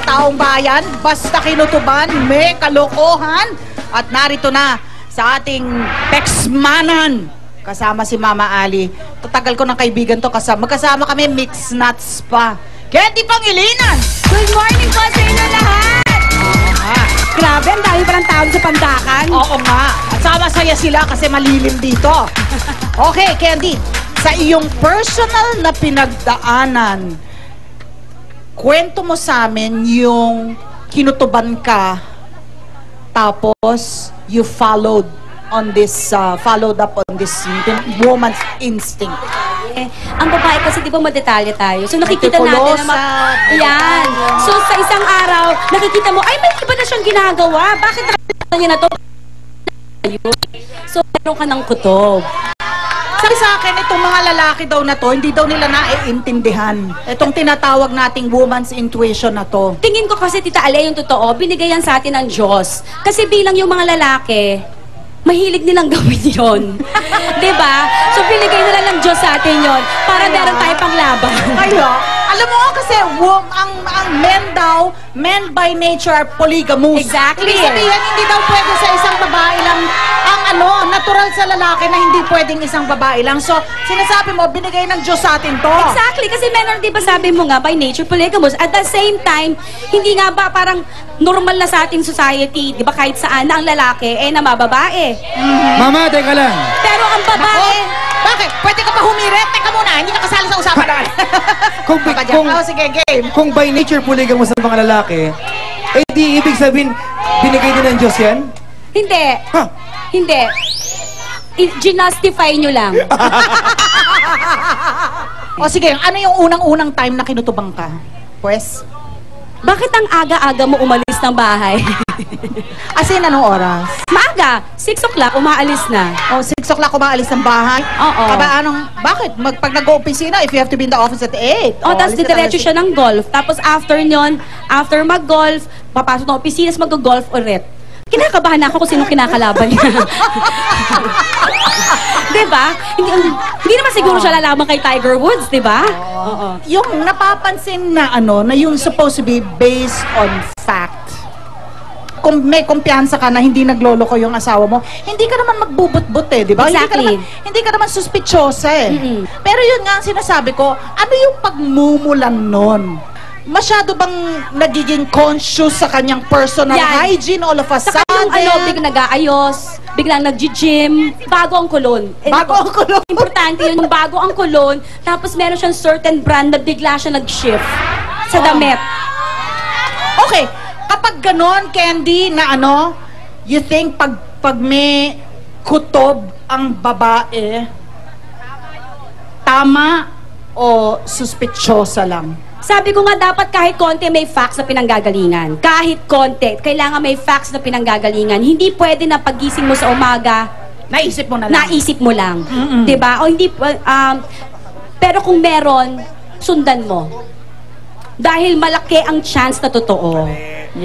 taong bayan, basta kinutuban, may kalokohan. At narito na sa ating textmanan, kasama si Mama Ali. Tatagal ko ng kaibigan to, magkasama kami, mixed nuts pa. Candy Pangilinan! Good morning po sa inyo lahat! Grabe, ang dami pa ng tawag sa Pandakan. Oo nga. At sama-saya sila kasi malilim dito. Okay, Candy. Sa iyong personal na pinagdaanan, kwento mo sa amin yung kinutuban ka, tapos you followed up on this woman's instinct. Ang babae kasi di ba madetalye tayo. So nakikita natin na yan. So sa isang araw, nakikita mo, ay may iba na siyang ginagawa. Bakit nakikita niya na to? So meron ka ng kutob. Sabi sa akin, itong mga lalaki daw na to, hindi daw nila naiintindihan. Itong tinatawag nating woman's intuition na to. Tingin ko kasi, Tita Ale, yung totoo, binigay yan sa atin ng Diyos. Kasi bilang yung mga lalaki, mahilig nilang gawin yun. Diba? So, binigay nila ng Diyos sa atin yun para meron tayo pang laban. Alam mo kasi, ang men daw, men by nature are polygamous. Exactly. Ibig sabihin, hindi daw pwede sa isang babae lang, natural sa lalaki na hindi pwedeng isang babae lang. So, sinasabi mo, binigay ng Diyos sa atin to. Exactly. Kasi meron, di ba sabi mo nga, by nature, polygamous. At the same time, hindi nga ba parang normal na sa ating society, di ba kahit saan na ang lalaki, na mababae. Mama, teka lang. Pero ang babae... Bakit? Pwede ka pa humirit? Teka muna, hindi ka kasali sa usapan naman. Sige, game. Kung by nature polygamous sa mga lalaki, di ibig sabihin, binigay din ng Diyos yan? Hindi. Huh? Hindi. Ginustify nyo lang. O sige, ano yung unang-unang time na kinutubang ka? Pues? Bakit ang aga-aga mo umalis ng bahay? As in, anong oras? Maaga. 6 o'clock, umaalis na. O, 6 o'clock umaalis ng bahay? Oo. Bakit? Pag nag-opisina, if you have to be in the office at 8. Tapos diretso siya ng golf. Tapos after nyon, after mag-golf, papasok ng opisina, mag-golf ulit. Kinakabahan ako kung sinong kinakalaban niya. Diba? Hindi naman siguro siya lalaban kay Tiger Woods, diba? Oo. Yung napapansin na na yung supposed to be based on fact. Kung may kumpiyansa ka na hindi nagloloko yung asawa mo, hindi ka naman magbubut-but diba? Exactly. Hindi ka naman suspitsyosa Pero yun nga ang sinasabi ko, ano yung pagmumulan nun? Masyado bang nagiging conscious sa kanyang personal hygiene all of a sudden? Saka yung biglang nag-aayos, biglang nag-gym, bago ang kulon. Bago ang kulon? Importante yun, yung bago ang kulon, tapos meron siyang certain brand na bigla siya nag-shift sa damit. Okay, kapag ganon, Candy, na you think pag may kutob ang babae, tama o suspitsyosa lang? Sabi ko nga, dapat kahit konti may facts na pinanggagalingan. Kahit konti, kailangan may facts na pinanggagalingan. Hindi pwede na paggising mo sa umaga, naisip mo na lang. Naisip mo lang. Diba? O hindi, pero kung meron, sundan mo. Dahil malaki ang chance na totoo.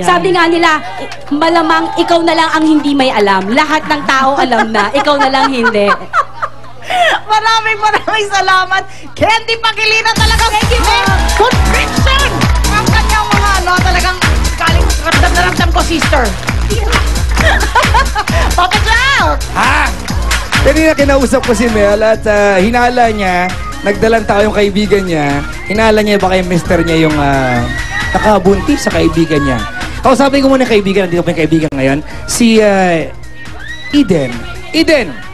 Sabi nga nila, malamang ikaw na lang ang hindi may alam. Lahat ng tao alam na, ikaw na lang hindi. Maraming salamat. Candy Pangilinan talaga. Thank you, conviction! Ang kanyang mga talagang galing ramdam na ramdam ko, sister. Papa Jack! Kanina kinausap ko si Mel at hinala niya, nagdalang tao yung kaibigan niya, hinala niya baka yung mister niya yung nakabuntis sa kaibigan niya. Kausapin ko muna yung kaibigan, nandito pa yung kaibigan ngayon, si Eden. Eden!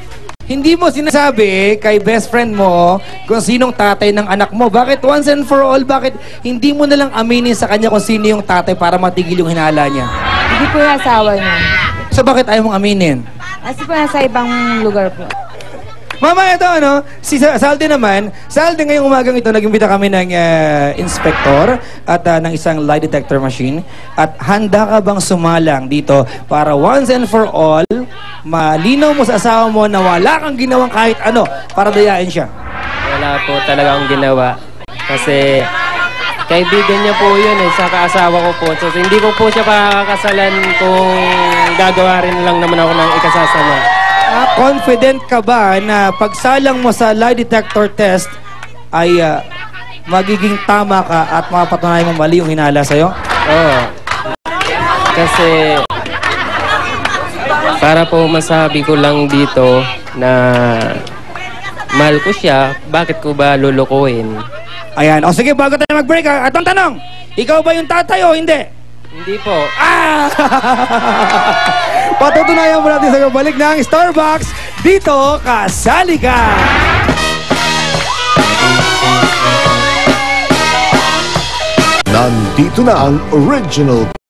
Hindi mo sinasabi kay best friend mo kung sinong tatay ng anak mo. Bakit once and for all, bakit hindi mo nalang aminin sa kanya kung sino yung tatay para matigil yung hinala niya? Hindi po yung asawa niya. So bakit ayaw mong aminin? Kasi po nasa ibang lugar po. Mama, ito si Salde naman. Salde, ngayong umagang ito, nag-imbita kami ng inspector at ng isang lie detector machine. At handa ka bang sumalang dito para once and for all, malinaw mo sa asawa mo na wala kang ginawang kahit ano para dayain siya? Wala po talagang ginawa. Kasi kaibigan niya po yun sa kaasawa ko po. So hindi ko po siya pakakasalan kung gagawa rin lang naman ako ng ikasasama. Confident ka ba na pagsalang mo sa lie detector test ay magiging tama ka at mapatunayan mo mali yung hinala sa'yo? Oo. Kasi para po masabi ko lang dito na mahal ko siya, bakit ko ba lulukuhin? Ayan. O sige, bago tayo mag-break, atong tanong, ikaw ba yung tatay o hindi? Hindi po. Ah! Patutunayan mo natin sa kabalik ng Starbucks. Dito, kasali ka! Nandito na ang original